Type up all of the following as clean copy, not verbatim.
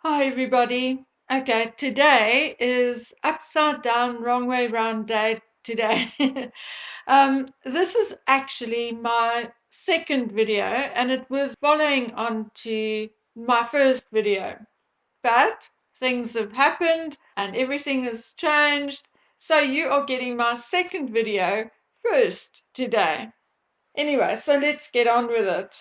Hi everybody. Okay, today is upside down, wrong way round day today. This is actually my second video and it was following on to my first video. But things have happened and everything has changed. So you are getting my second video first today. Anyway, so let's get on with it.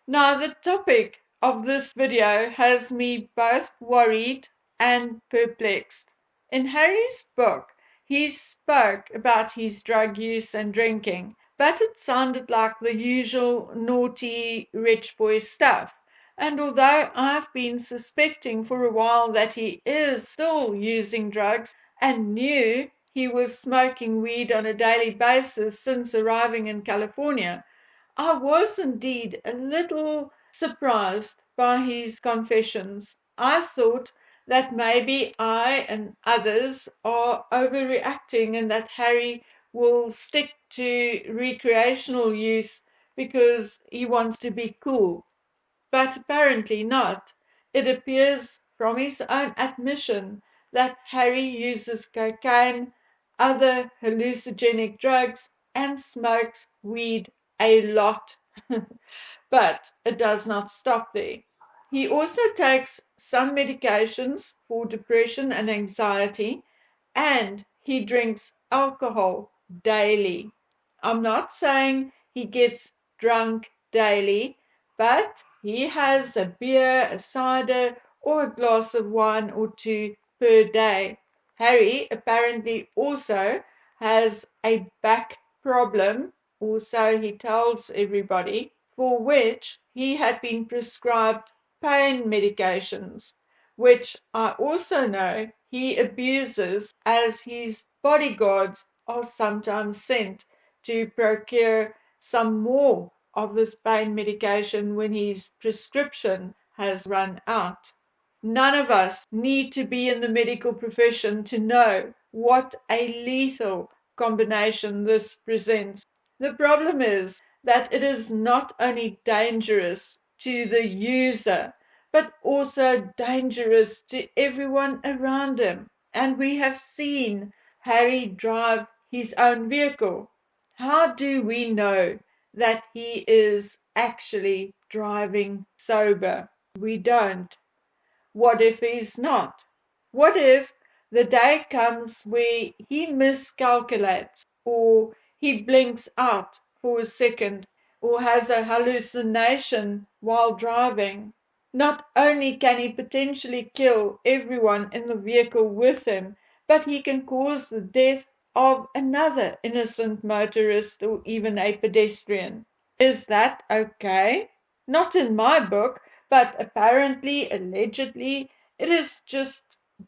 Now, the topic of this video has me both worried and perplexed. In Harry's book, he spoke about his drug use and drinking, but it sounded like the usual naughty rich boy stuff. And although I've been suspecting for a while that he is still using drugs and knew he was smoking weed on a daily basis since arriving in California, I was indeed a little surprised by his confessions. I thought that maybe I and others are overreacting and that Harry will stick to recreational use because he wants to be cool. But apparently not. It appears from his own admission that Harry uses cocaine, other hallucinogenic drugs, and smokes weed a lot. But it does not stop there. He also takes some medications for depression and anxiety, and he drinks alcohol daily. I'm not saying he gets drunk daily, but he has a beer, a cider, or a glass of wine or two per day. Harry apparently also has a back problem, or so he tells everybody, for which he had been prescribed pain medications, which I also know he abuses, as his bodyguards are sometimes sent to procure some more of this pain medication when his prescription has run out. None of us need to be in the medical profession to know what a lethal combination this presents. The problem is that it is not only dangerous to the user, but also dangerous to everyone around him. And we have seen Harry drive his own vehicle. How do we know that he is actually driving sober? We don't. What if he's not? What if the day comes where he miscalculates, or he blinks out for a second, or has a hallucination while driving? Not only can he potentially kill everyone in the vehicle with him, but he can cause the death of another innocent motorist or even a pedestrian. Is that okay? Not in my book, but apparently, allegedly, it is just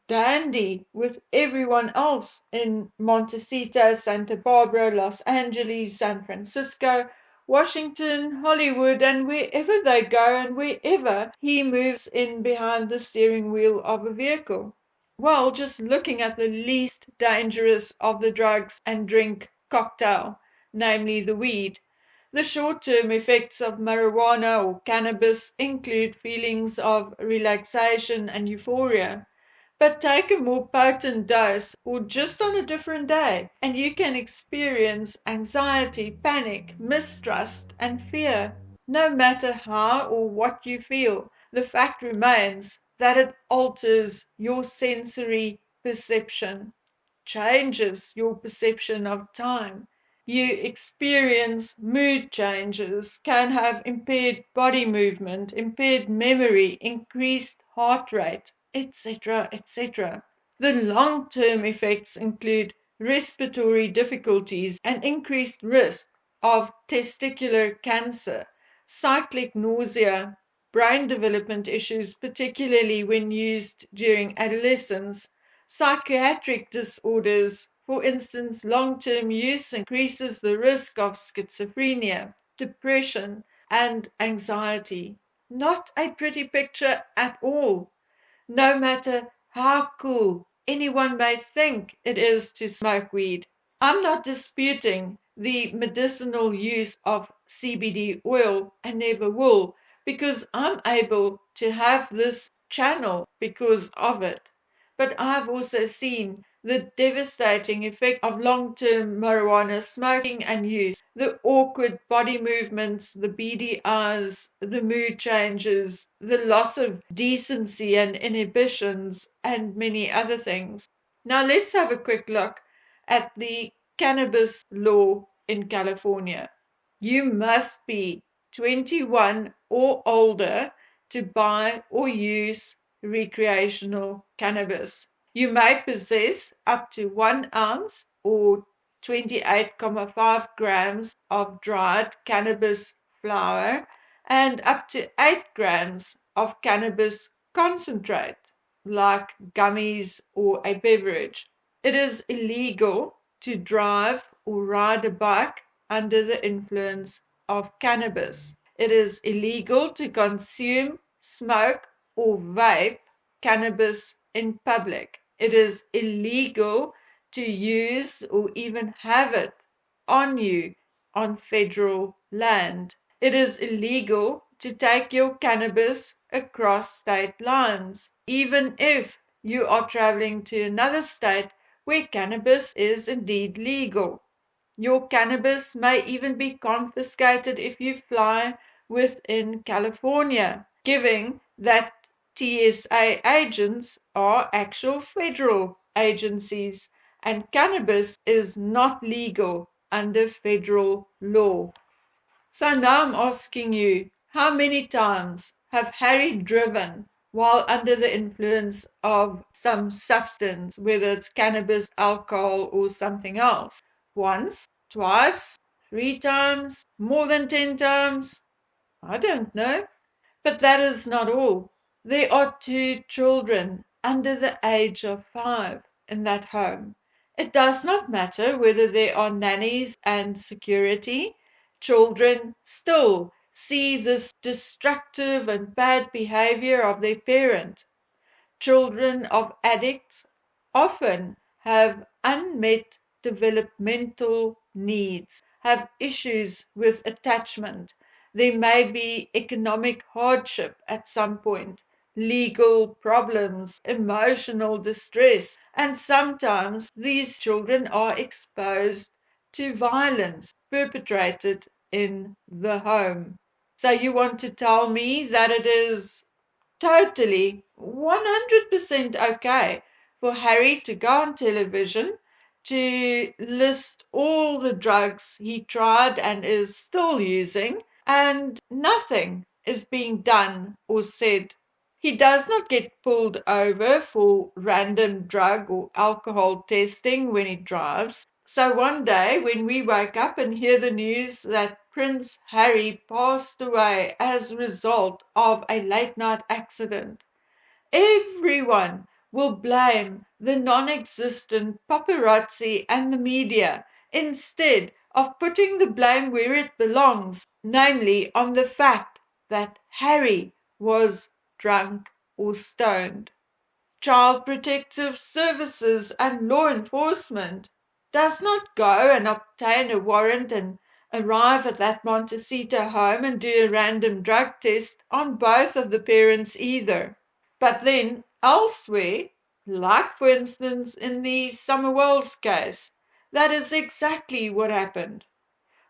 dandy with everyone else in Montecito, Santa Barbara, Los Angeles, San Francisco, Washington, Hollywood, and wherever they go and wherever he moves in behind the steering wheel of a vehicle. Well, just looking at the least dangerous of the drugs and drink cocktail, namely the weed. The short-term effects of marijuana or cannabis include feelings of relaxation and euphoria. But take a more potent dose or just on a different day, and you can experience anxiety, panic, mistrust, and fear. No matter how or what you feel, the fact remains that it alters your sensory perception, changes your perception of time. You experience mood changes, can have impaired body movement, impaired memory, increased heart rate, etc., etc. The long-term effects include respiratory difficulties and increased risk of testicular cancer, cyclic nausea, brain development issues, particularly when used during adolescence, psychiatric disorders. For instance, long-term use increases the risk of schizophrenia, depression, and anxiety. Not a pretty picture at all, no matter how cool anyone may think it is to smoke weed. I'm not disputing the medicinal use of CBD oil and never will, because I'm able to have this channel because of it. But I've also seen the devastating effect of long-term marijuana smoking and use, the awkward body movements, the beady eyes, the mood changes, the loss of decency and inhibitions, and many other things. Now let's have a quick look at the cannabis law in California. You must be 21 or older to buy or use recreational cannabis. You may possess up to 1 ounce or 28.5 grams of dried cannabis flower and up to 8 grams of cannabis concentrate, like gummies or a beverage. It is illegal to drive or ride a bike under the influence of cannabis. It is illegal to consume, smoke, or vape cannabis in public. It is illegal to use or even have it on you on federal land. It is illegal to take your cannabis across state lines, even if you are traveling to another state where cannabis is indeed legal. Your cannabis may even be confiscated if you fly within California, given that TSA agents are actual federal agencies and cannabis is not legal under federal law. So now I'm asking you, how many times have Harry driven while under the influence of some substance, whether it's cannabis, alcohol, or something else? Once, twice, 3 times, more than 10 times? I don't know. But that is not all. There are 2 children under the age of 5 in that home. It does not matter whether there are nannies and security. Children still see this destructive and bad behavior of their parent. Children of addicts often have unmet developmental needs, have issues with attachment. There may be economic hardship at some point, legal problems, emotional distress, and sometimes these children are exposed to violence perpetrated in the home. So you want to tell me that it is totally 100% okay for Harry to go on television to list all the drugs he tried and is still using, and nothing is being done or said. He does not get pulled over for random drug or alcohol testing when he drives. So one day when we wake up and hear the news that Prince Harry passed away as a result of a late night accident, everyone will blame the non-existent paparazzi and the media instead of putting the blame where it belongs, namely on the fact that Harry was drunk or stoned. Child Protective Services and law enforcement does not go and obtain a warrant and arrive at that Montecito home and do a random drug test on both of the parents either. But then elsewhere, like for instance in the Summerwells case, that is exactly what happened.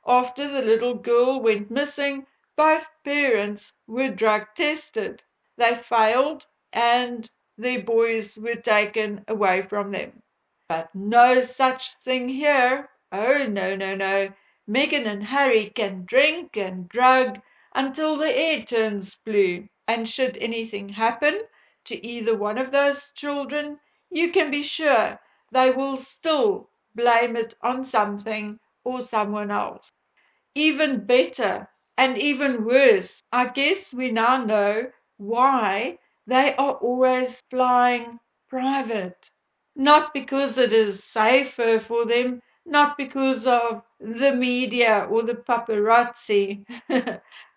After the little girl went missing, both parents were drug tested. They failed and their boys were taken away from them. But no such thing here. Oh, no, no, no. Meghan and Harry can drink and drug until the air turns blue. And should anything happen to either one of those children, you can be sure they will still blame it on something or someone else. Even better and even worse, I guess we now know why they are always flying private. Not because it is safer for them, not because of the media or the paparazzi.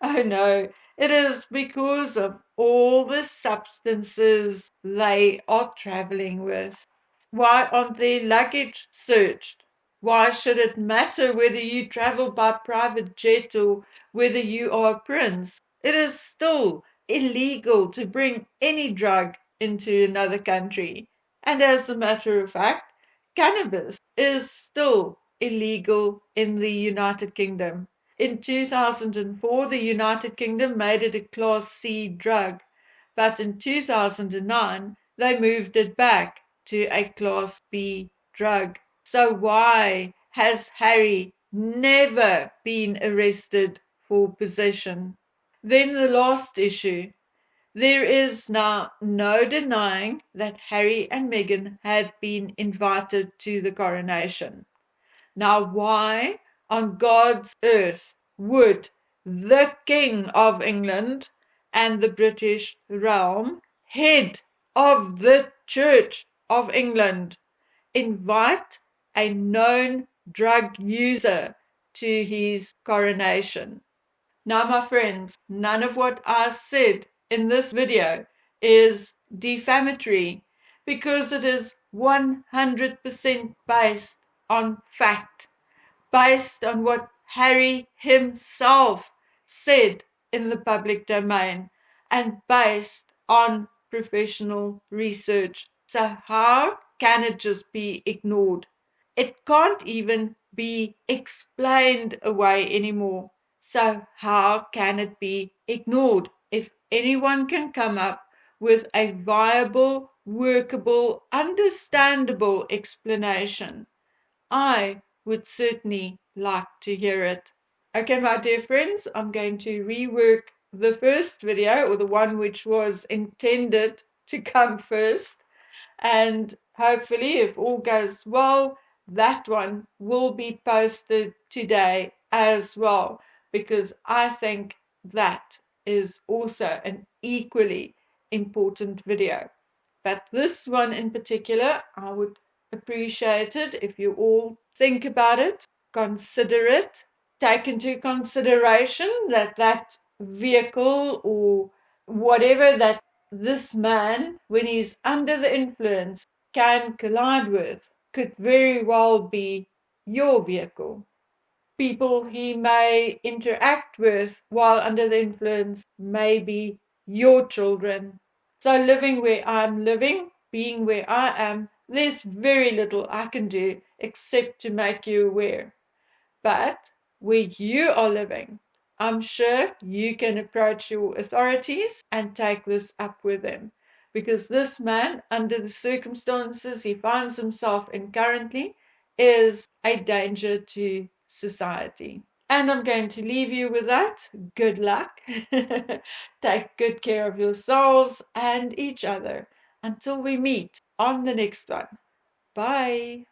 Oh no, it is because of all the substances they are traveling with. Why aren't their luggage searched? Why should it matter whether you travel by private jet or whether you are a prince? It is still illegal to bring any drug into another country. And as a matter of fact, cannabis is still illegal in the United Kingdom. In 2004, the United Kingdom made it a Class C drug, but in 2009, they moved it back to a Class B drug. So why has Harry never been arrested for possession? Then the last issue. There is now no denying that Harry and Meghan had been invited to the coronation. Now, why on God's earth would the King of England and the British realm, head of the Church of England, invite a known drug user to his coronation? Now, my friends, none of what I said in this video is defamatory because it is 100% based on fact, based on what Harry himself said in the public domain, and based on professional research. So how can it just be ignored? It can't even be explained away anymore. So how can it be ignored? If anyone can come up with a viable, workable, understandable explanation, I would certainly like to hear it. Okay, my dear friends, I'm going to rework the first video, or the one which was intended to come first, and hopefully, if all goes well, that one will be posted today as well, because I think that is also an equally important video. But this one in particular, I would appreciate it if you all think about it, consider it, take into consideration that that vehicle or whatever that this man, when he's under the influence, can collide with, could very well be your vehicle. People he may interact with while under the influence may be your children. So living where I'm living, being where I am, there's very little I can do except to make you aware. But where you are living, I'm sure you can approach your authorities and take this up with them. Because this man, under the circumstances he finds himself in currently, is a danger to society. And I'm going to leave you with that. Good luck. Take good care of yourselves and each other until we meet on the next one. Bye.